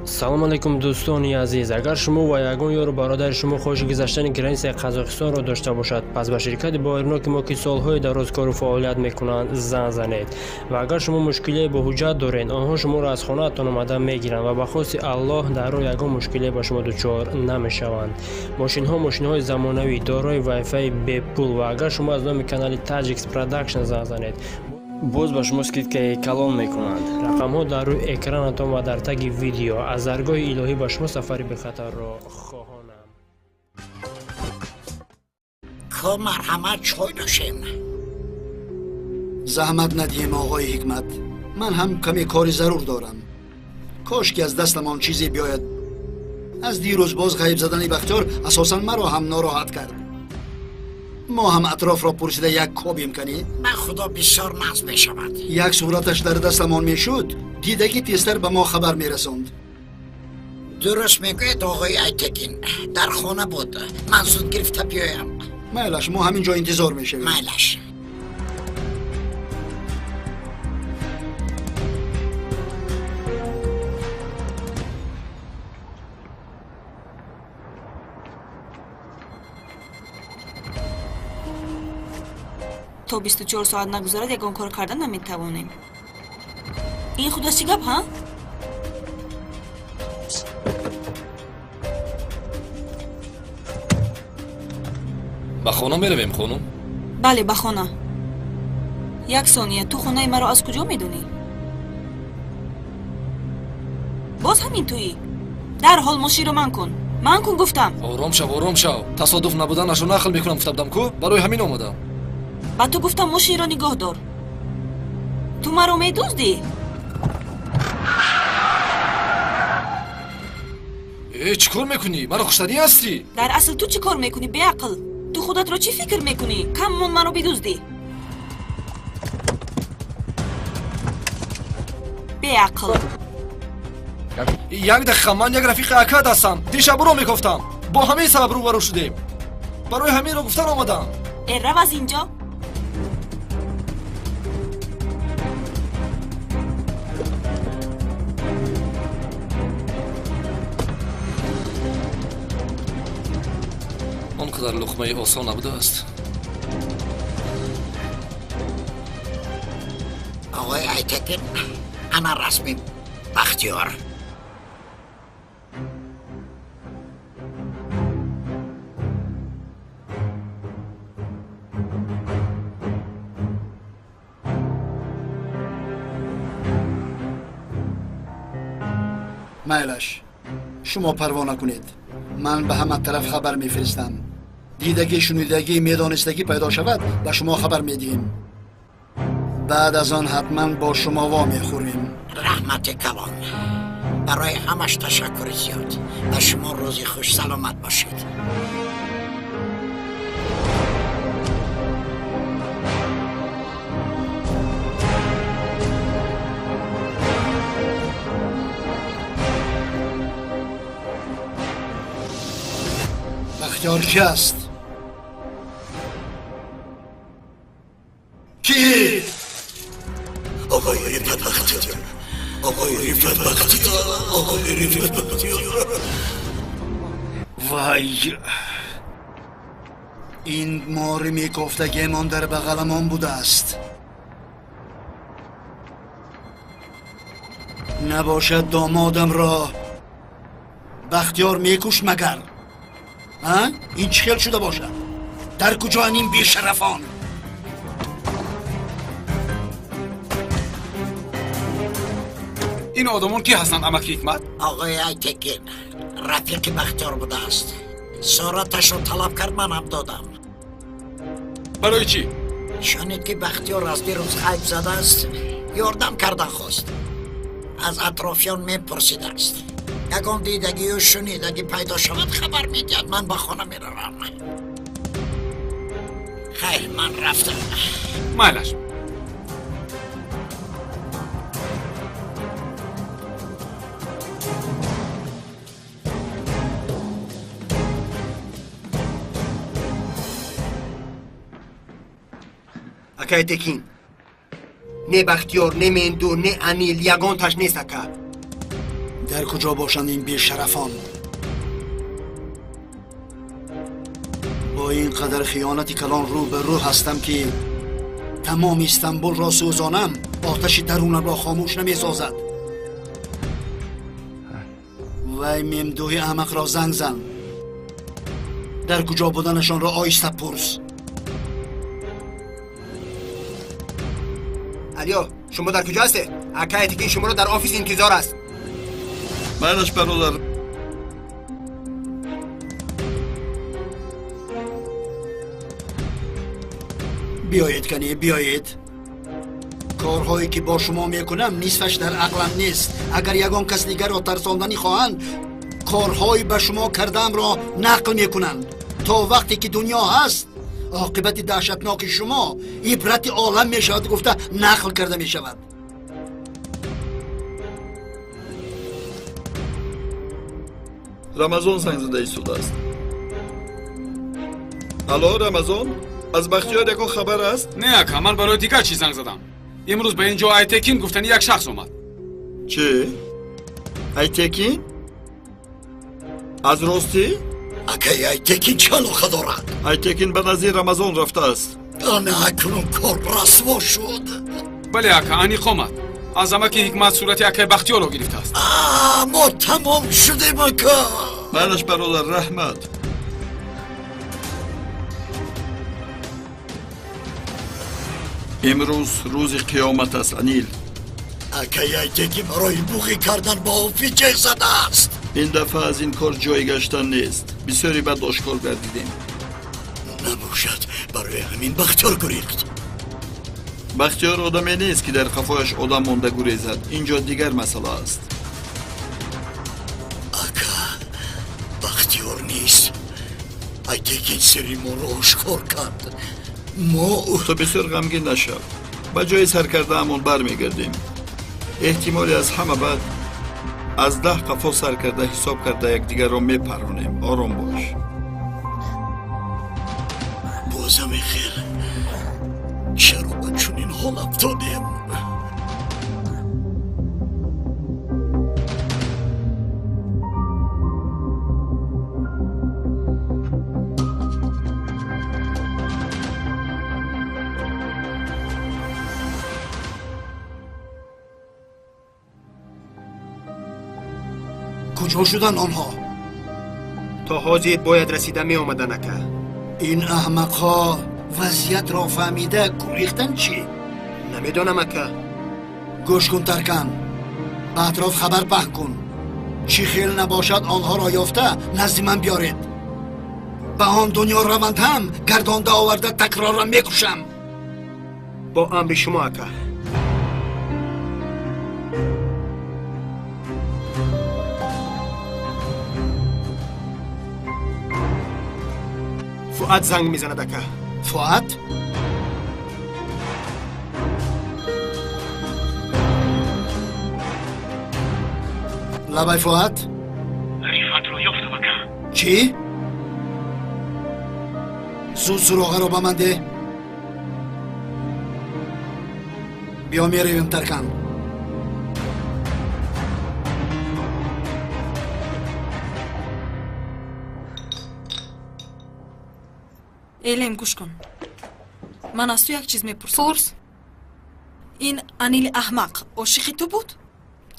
салом алейкум дӯстони азиз, агар шумо ва ягон ёру бародари шумо хоҳиши гузаштани границаи Қазоқистонро дошта бошад, пас ба ширкати боирноки мо ки солҳои дароз кору фаъолият мекунанд занг занед. Ва агар шумо мушкилие бо ҳуҷҷат доред, онҳо шуморо аз хонаатон омада мегиранд ва ба хости Аллоҳ дар роҳ ягон мушкилие ба шумо дучор намешаванд. Мошинҳои замонавӣ дорои вайфай бепул ва агар шумо аз номи канали Tajix Production занг занед, боз ба шумо скидкаи калон мекунанд. рақамҳо дар рӯи экранатон ва дар таги видео. аз даргоҳи илоҳӣ ба шумо сафари бехатарро хоҳонам. ко марҳамат чой нӯшем. زحمت ندیم آقای حکمت. من هم کمی کاری ضرور دارم. کاش که از دستمان چیزی بیاید. از دیروز باز غیب زدن بختیار اساسا مرا هم ناراحت کرد. ما هم اطراف را پرسیده یک کابیم کنی؟ به خدا بسیار ناز می شود. یک صورتش در دستمان میشد، دیدگی تیزتر به ما خبر میرسوند. درست میگوید آقای ایتکین. در خانه بود. من زود گرفته بیایم. میلش، ما همینجا انتظار میشویم. میلش. تا 24 ساعت نگذرد یگان کار کردن نمیتوانیم. این خود از چی گپ ها؟ با خانه میرویم خانم؟ بله به خانه. یک ثانیه، تو خانه مرا از کجا میدونی؟ باز همین تویی. در حال ماشین رو من کن گفتم. آرام شو. تصادف نبودنشو نقل میکنم گفتم کو؟ برای همین اومدم. با تو گفتم ماشین را نگاه دار. تو مرا میدزدی؟ چی کار میکنی؟ مرا خوشتری هستی؟ در اصل تو چی کار میکنی بی عقل؟ تو خودت را چی فکر میکنی؟ کم من مرا بدزدی؟ بی عقل. یک دقیقه، من یک رفیق اکد هستم. دیشب رو میگفتم. با همین سبب روبرو شدیم. برای همین رو گفتن آمدم. رو از اینجا. آنقدر لقمه آسان نبوده است. آقای ایتکین، انا رسمی بختیار. میلش، شما پروا نکنید. من به همه طرف خبر میفرستم. دیدگی، شنیدگی، میدانستگی پیدا شود به شما خبر میدیم. بعد از آن حتما با شما وا میخوریم. رحمت کلان. برای همش تشکر زیاد. و شما روزی خوش سلامت باشید. بختیار کی است؟ کی؟ آقای رفت بختیار. وای، این ماری میکفتگی من در بغلمان بوده است. نباشد دامادم را بختیار میکش مگر؟ این چی خیل شده باشد؟ در کجا این بیشرفان؟ این آدمان کی هستند امک حکمت؟ آقای ایتکین رفیق بختیار بوده است. صورتش رو طلب کرد، من هم دادم. برای چی؟ شنید که بختیار از دیروز غیب زده است. یاردم کردن خواست. از اطرافیان میپرسیده است. یگان دیدگی و شنیدگی پیدا شود خبر میدید. من به خانه میروم. خیر، من رفتم. میلش. اکای تکین نه بختیار نه مندو نه انیل یگان تش نیست اکا. در کجا باشند این بیشرفان؟ با این قدر خیانتی کلان رو به رو هستم که تمام استانبول را سوزانم، آتش درونم را خاموش نمی‌سازد. وای ممدوح احمق را زنگ زن. در کجا بودنشان را آیسته پرس. علیو، شما در کجا هستی؟ اکایتی که شما را در آفیس انتظار است. مالش برادر. بیایید کنی بیایید. کارهایی که با شما میکنم نصفش در عقلم نیست. اگر یگان کس دیگر را ترساندنی خواهند، کارهای به شما کردم را نقل میکنند. تا وقتی که دنیا هست، عاقبت دهشتناک شما عبرت عالم میشود گفته نقل کرده میشود. رمضان زنگ زده ایستاده است. الو رمضان، از بختیار یکو خبر است؟ نه اکا، من برای دیگر چی زنگ زدم. امروز به اینجا ایتکین گفتن یک شخص اومد. چی؟ ایتکین؟ از راستی؟ اکای ایتکین چه علاقه دارد؟ ایتکین به نظیر رمضان رفته است. آنه اکنون کار رسوا شد. بله اکا، انیق اومد. از همه که حکمت صورت اکای بختیار رو گرفته است. ما تمام شدیم اکا. مالش برادر رحمت. امروز روز قیامت است انیل. اکای ایتکین برای بوغی کردن با اوفی چه زده است. این دفعه از این کار جای گشتن نیست. بسیاری بد آشکار گردیدیم. نباشد برای همین بختیار گریخت. بختیار آدمی نیست که در قفایش آدم مانده گریزد. اینجا دیگر مسئله است. اکا بختیار نیست. ایتکین سری ما رو آشکار کرد. ما تو بسیار غمگین نشو. به جای سر کرده همون برمیگردیم. احتمالی از همه بعد از 10 قفا سر کرده حساب کرده یک دیگر را میپرانیم. آرام باش. بازم خیر. چرا به چنین حال افتادیم؟ کجا شدن آنها؟ تا حاجیت باید رسیده می آمدن اکا. این احمقها وضعیت را فهمیده گریختن چی؟ نمیدونم اکا. گوش کن ترکن. به اطراف خبر پهن کن. چی خیل نباشد آنها را یافته نزد من بیارید. به آن دنیا روند هم گردانده آورده تکرار را میکشم. با امر شما اکا. فؤاد زنگ میزند اکا. فؤاد؟ لبای فؤاد؟ رفعت رو یافتم اکا. چی؟ زود سراغه رو به من ده. بیا میرویم ترکن. الیم گوش کن. من از تو یک چیز میپرسم. پرس. این انیل احمق عاشق تو بود؟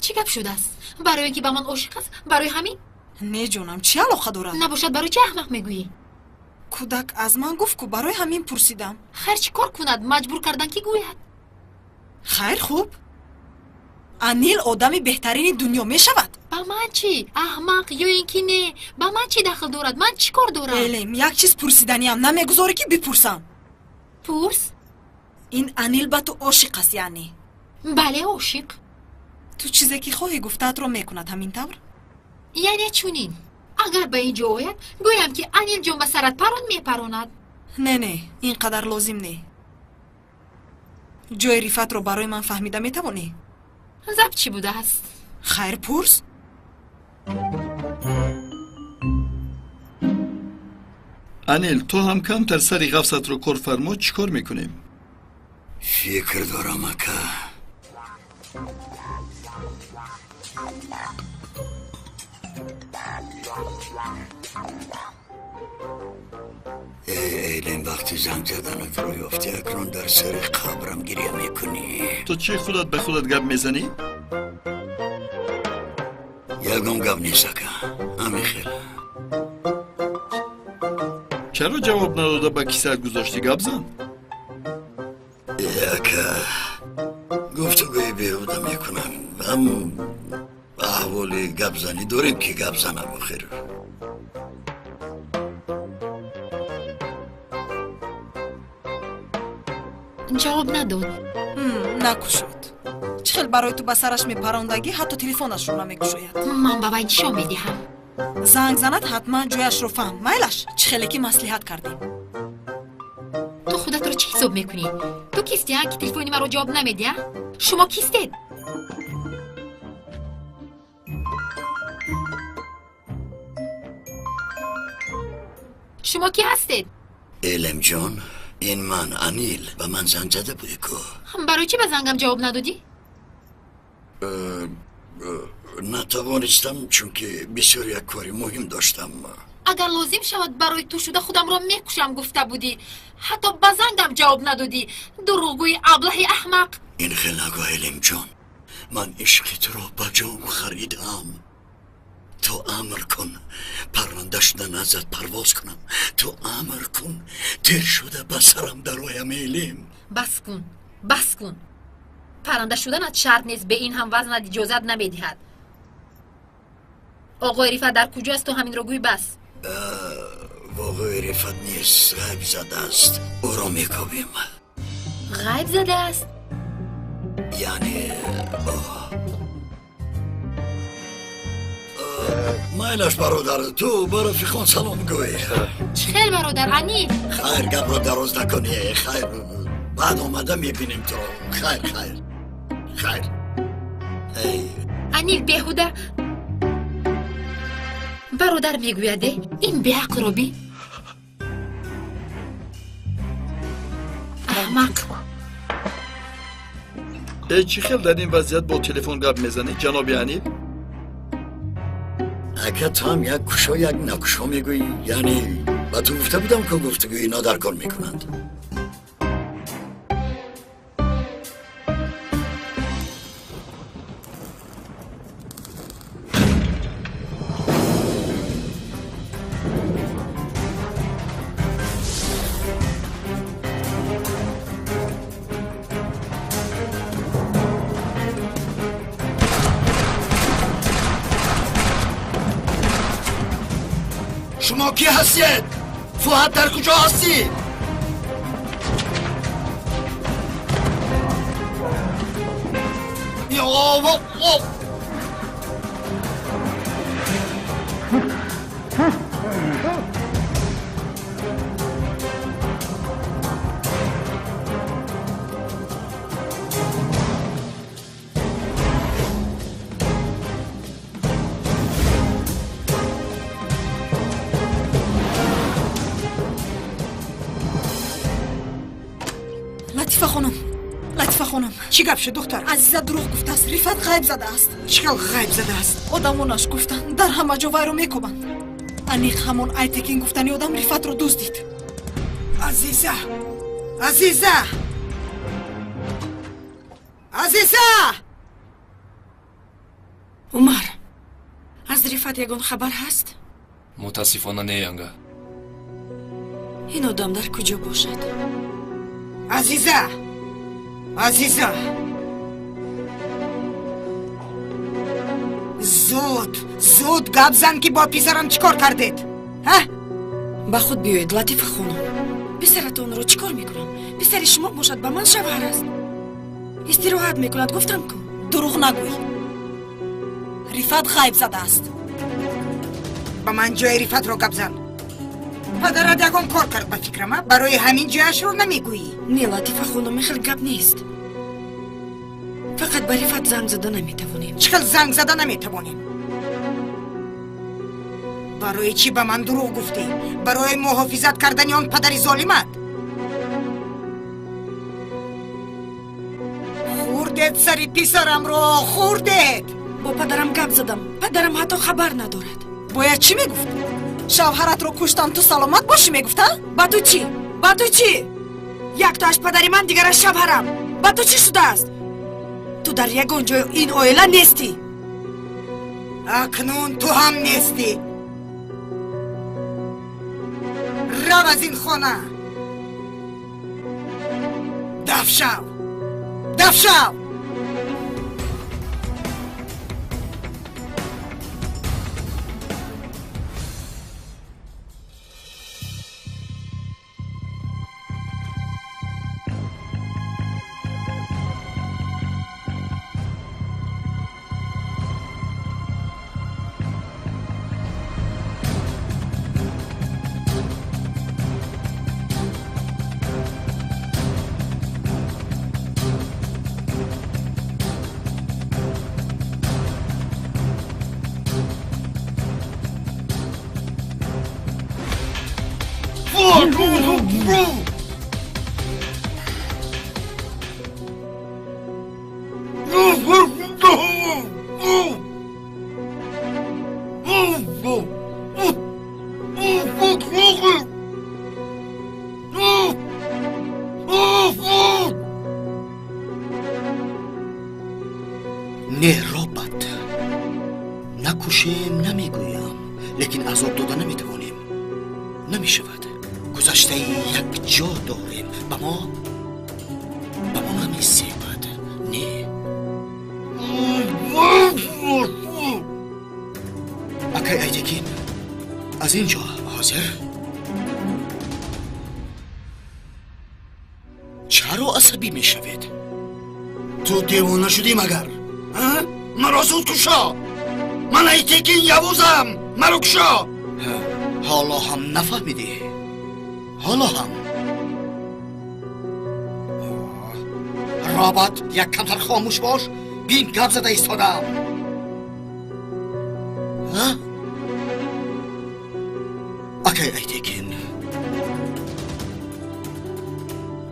چی گپ شده است؟ برای اینکه به من عاشق است؟ برای همین؟ نه جونم، چی علاقه دارد؟ نباشد برای چه احمق میگویی؟ کودک از من گفت که برای همین پرسیدم. خیر چی کار کند؟ مجبور کردن که گوید. خیر خوب. انیل آدمی بهترین دنیا میشود. با من چی؟ احمق یا اینکه نه؟ با من چی دخل دارد؟ من چی کار دارم؟ الیم یک چیز پرسیدنی هم نمیگذاره که بپرسم. پرس. این انیل به تو عاشق است یعنی؟ بله عاشق. تو چیزی که خواهی گفتت رو میکند همین طور؟ یعنی چونین؟ اگر به اینجا آید گویم که انیل جان به سرت پران میپراند. نه اینقدر لازم نه. جای رفت رو برای من فهمیده میتوانی؟ زب چی بوده است؟ خیر پرس. انیل تو هم کمتر سری غفصت رو کار فرما. چی کار میکنیم؟ فکر دارم اکا. ایلین وقتی زنگ زدنت رو یافتی اکنون در سر قبرم گریه میکنی. تو چی خودت به خودت گپ میزنی؟ یکم گپ نیست اکا، همین خیلی. چرا جواب نداده به کیسه گذاشتی گپ زن؟ اکا گفتگوی بیهوده میکنن. هم احوالی گپ زنی داریم که گپ زنم بخیر. جواب نداد. نکشود. چخیل برای تو به سرش میپراندگی حتی تلفنش رو نمیکشوید. من به وی نشان میدهم. زنگ زند حتما جویش رو فهم. میلش چخیلی که مصلحت کردیم. تو خودت رو چی حساب میکنی؟ تو کیستی که تلفنی مرا جواب نمیدی؟ شما کیستید؟ شما کی هستید؟ ایلم جان، این من انیل. به من زنگ زده بودی که برای چی به زنگم جواب ندادی؟ نتوانستم چون که بسیار یک کاری مهم داشتم. اگر لازم شود برای تو شده خودم را میکشم گفته بودی. حتی به زنگم جواب ندادی. دروغگوی ابله احمق. این خیلی نگاه ایلم جان، من عشق تو را به جان خریدم. تو امر کن پرنده شدن ازت پرواز کنم. تو امر کن تیر شده به سرم درایم ایلیم. بس کن بس کن. پرنده شدنت شرط نیست، به این هم وزنت اجازت نمیدهد. آقای رفت در کجاست؟ تو همین رو گوی بس. آقای رفت نیست، غیب زده است. او را میکوبیم. غیب زده است؟ یعنی مایلش برادر، تو به رفیقان سلام گوی. خیر برادر انیل. خیر گپ را دراز نکنی. خیر بعد آمده میبینیم تو. خیر انیل بیهوده برادر میگویده این بیعق رو بی احمق. چی خیل در این وضعیت با تلفن گپ میزنی جناب انیل؟ اگه تو هم یک کشا یک نکشا میگویی، یعنی با تو گفته بودم که گفتگوی اینا در کار میکنند. شما کی هستید؟ فؤاد در کجا هستی؟ لطفه خانم چی گپ شد دختر؟ عزیزت دروغ گفته است. رفت غیب زده است. چقدر غیب زده است؟ آدموناش گفتن در همه جا وی رو میکوبند. انیق همون ایتکین گفتنی آدم رفت رو دزدید. عزیزه عمر، از رفت یگان خبر هست؟ متاسفانه نه ینگه. این آدم در کجا باشد؟ عزیزه زود گپ زن که با پسرم چیکار کردید؟ با خود بیایید لطیفه خانم. پسرتون رو چیکار میکنم؟ پسر شما باشد به من شوهر است. استراحت میکند گفتم که دروغ نگوی. رفت غیب زده است. با من جای رفت رو گپ زن. پدرت یکم کار کرد به فکرم. برای همین جایش رو نمیگویی. نه لطیفه خانم خیلی گپ نیست. فقط به رفت زنگ زده نمیتوانیم. چقدر زنگ زده نمیتوانیم؟ برای چی به من دروغ گفتی؟ برای محافظت کردن آن پدر ظالمت؟ خوردت سری پسرم رو خوردت. با پدرم گپ زدم. پدرم حتی خبر ندارد. باید چی میگفت؟ شوهرت رو کشتم تو سلامت باشی میگفت ها؟ با تو چی؟ با تو چی؟ یک تاش پدری من دیگرش شوهرم. با تو چی شده است؟ تو در یگان جای این عائله نیستی. اکنون تو هم نیستی. رو از این خانه. دفع شو. دفع شو. نه رابط نکشیم نمیگویم، لیکن عذاب داده نمیتوانیم. نمیشود. گذشته یک جا داریم. با ما نمیسیبد. نه اکی ایدگین از اینجا حاضر؟ چرا عصبی میشوید؟ تو دیوانه شدی مگر؟ مرا زود کشا. من ایتکین یوزم. مرا کشا. حالا هم نفهمیدی؟ حالا هم رابط یک کمتر خاموش باش. بین گپ زده ایستادم. اکی ایتکین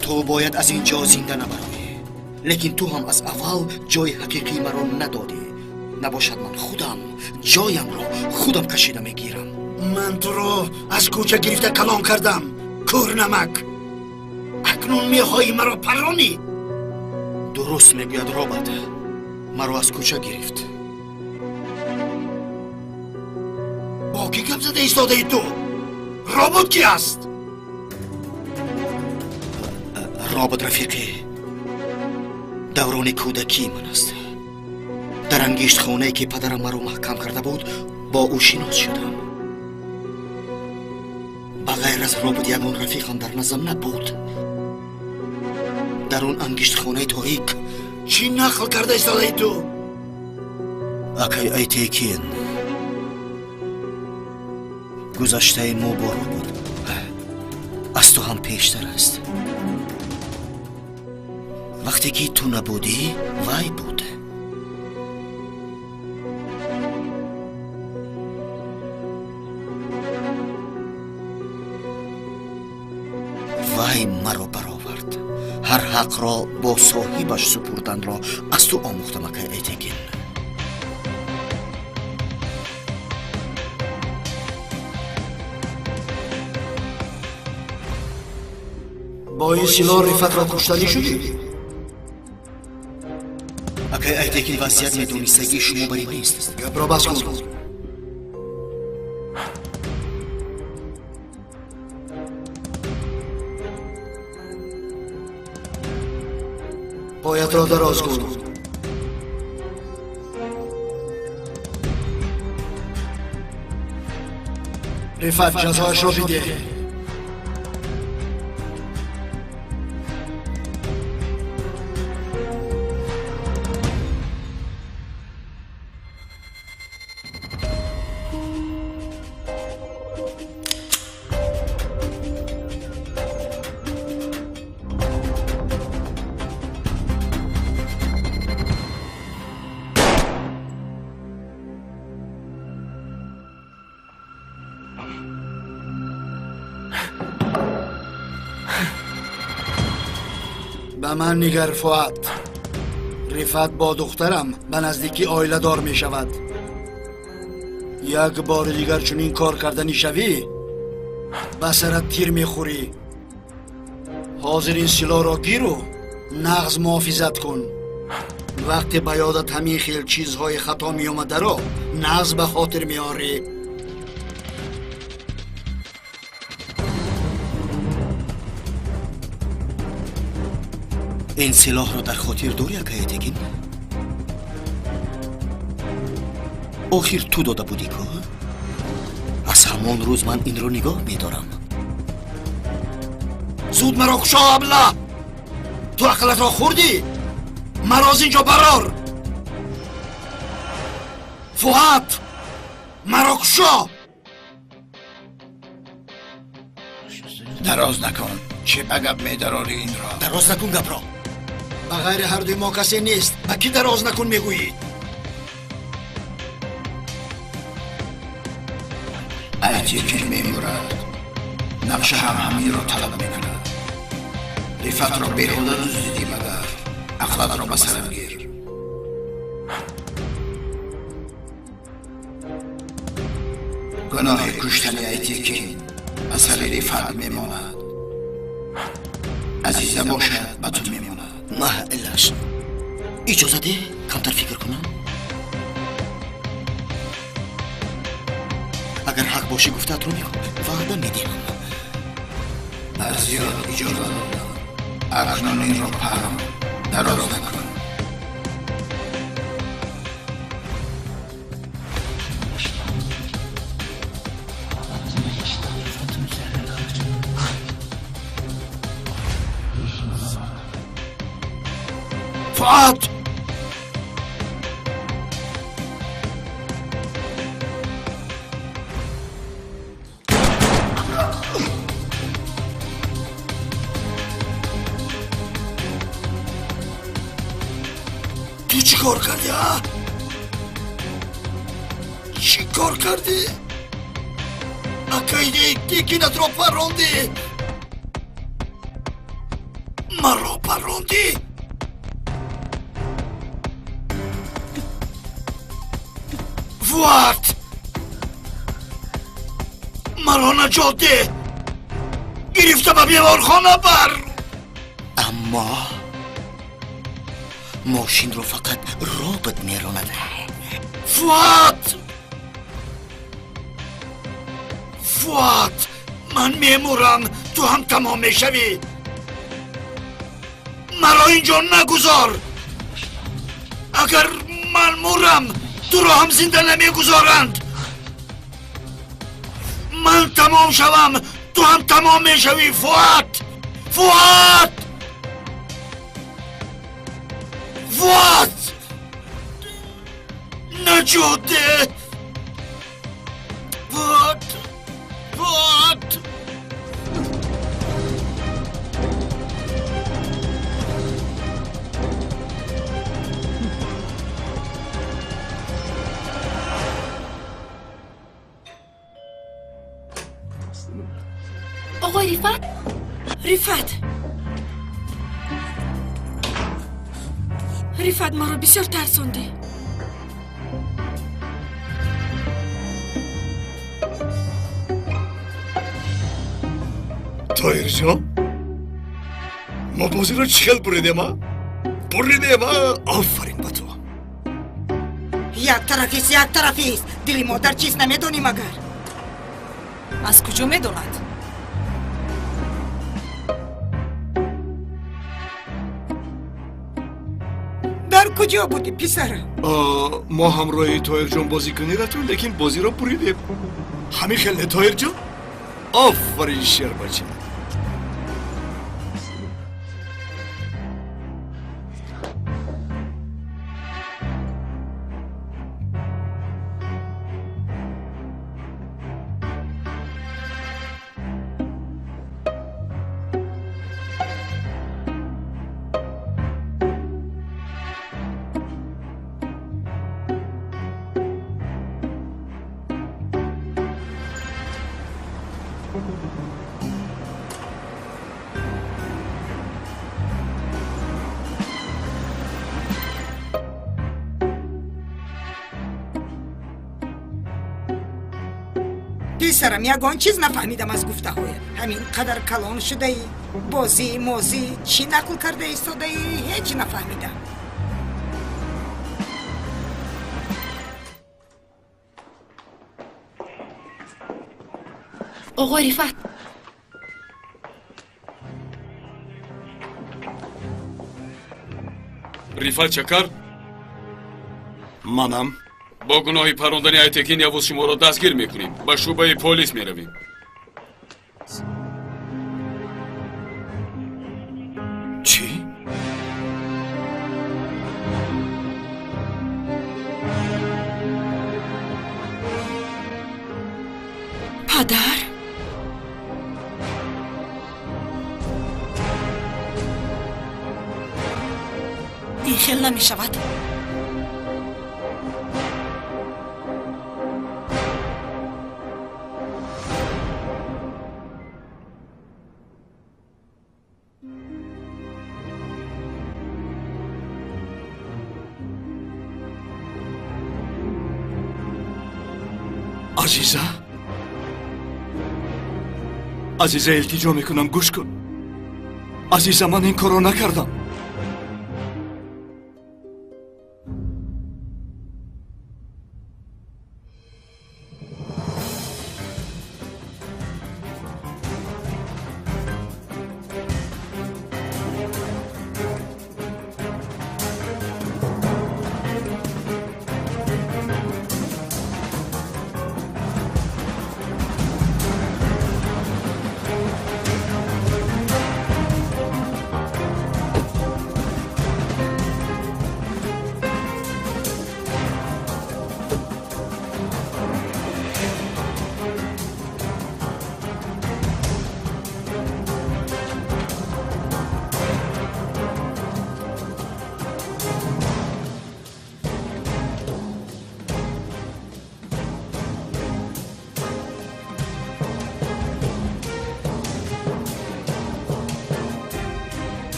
تو باید از اینجا زنده نبروی، لیکن تو هم از اول جای حقیقی مرا ندادی. نباشد من خودم جایم را خودم کشیده میگیرم. من تو رو از کوچه گرفته کلان کردم کورنمک. اکنون میخوایی مرا پرانی؟ درست میگوید رابط. مرا از کوچه گرفت. با کی گپ زده ایستاده ای تو؟ رابط کی است؟ رابط رفیقی دوران کودکی من است. در انگشت خانه‌ای که پدرم مرا محکم کرده بود با او شناس شدم. بغیر از رابط یگان رفیقم در نظرم نبود. در اون انگشت خانه تاریک چی نقل کرده ایستاده ای تو؟ اکی ایتکین گذشته ما با رابط از تو هم پیشتر است. وقتی که تو نبودی وای بود. وای مرا برآورد. هر حق را با صاحبش سپردن را از تو آموختم اکی ایتکین. با این سلاح رفت را کشتنی شدی؟ اکی ایتکین وضعیت میدونستگی شما بری نیست. گپ را بس کن. پایت را دراز کن. رفت جزایش را بده. به من نگر فؤاد. رفت با دخترم به نزدیکی آیله دار می شود. یک بار دیگر چون این کار کردنی شوی به سرت تیر میخوری. حاضر این سلاح را گیر و نغز محافظت کن. وقتی به یادت همین خیل چیزهای خطا می آمده را نغز به خاطر میاری. این سلاح را در خاطر داری اکایتگین؟ آخر تو داده بودی که؟ از همان روز من این رو نگاه میدارم. زود مرا کشا ابله. تو عقلت را خوردی؟ مرا از اینجا برار. فؤاد مرا کشا. دراز نکن. چه بگب میدراری این را؟ دراز نکن گپ را. بغیر هر دوی ما کسی نیست. با کی دراز نکن میگویی؟ ایتیکین میمورد. نقشه هم همین را طلب میکند. رفت را بیهوده دزدیدی مگر عقلت را به سرم گیر. گناه کشتن ایتیکین اثر رفت میماند. عزیزه باشد به تو میماند. نه الهش اجازه ده کمتر فکر کنم. اگر حق باشی گفتت رو میگم وعده میدیم. در زیاد اجازه دادم. اکنون این را پرم دراز نکن. فؤاد تو چی کار کردی ها؟ چی کار کردی؟ اکایده تیکینت را پروندی. مرا پروندی. فؤاد مرا نجات ده. گرفته به بیمارخانه بر. اما ماشین رو فقط رابط میراند. فؤاد فؤاد من میمورم. تو هم تمام میشوی. مرا اینجا نگذار. اگر من مورم تو رو هم زنده نمیگذارند. من تمام شوم تو هم تمام میشوی. فؤاد فؤاد فؤاد نجات ده. فؤاد فؤاد آقای رفت؟ رفت ما را بسیار ترساندی. تایر جان ما بازی را چیکل بریدیم ها؟ بریدیم ها؟ آفرین با تو. یک طرفیست. دلی مادر چیست نمیدونی مگر؟ از کجا میدوند؟ در کجا بودی پسر؟ ما همراه تایر جان بازی کنی رفتیم لیکن بازی را بریدیم. همین خیلی تایر جان. آفرین شیر بچه. پسرم یگان چیز نفهمیدم از گفته هایت. همین قدر کلان شده ای، بازی موزی چی نقل کرده ایستاده ای هیچ نفهمیدم. آقای رفعت، رفعت چکر؟ منم. با گناهی پروندن ایتکین یوز شما را دستگیر میکنیم. با شعبه پلیس میرویم. چی؟ پدر؟ این خیلی نمی شود. عزیزه عزیزه التجا میکنم گوش کن. عزیزه من این کارو نکردم.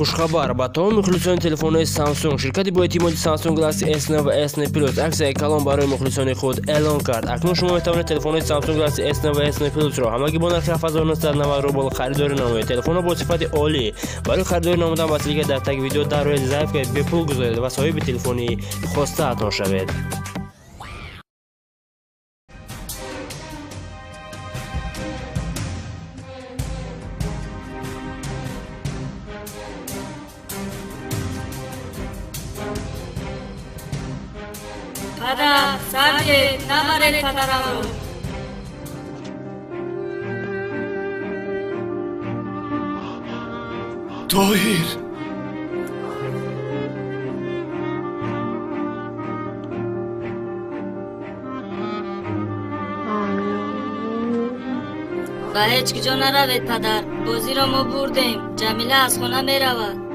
хушхабар ба тамоми мухлисони телефонҳои Samsung, ширкати бо эътимоди Samsung Galaxy S9 ва S9 Plus аксияи калон барои мухлисони худ эълон кард. Акнун шумо метавонед телефонҳои Samsung Galaxy S9 ва S9 Plus-ро ҳамагӣ бо нархи 7990 рубл харидорӣ намоед. Телефонҳо бо сифати олӣ. Барои харидорӣ намудан ба селика дар таги видео дар рӯи заиф бепул гузоред ва соҳиби телефони хостаатон шавед. پدر سرگه نبرد پدرم رو. طاهر به هیچ کجا نروید پدر. بازی را ما بردیم. جمیله از خانه می رود.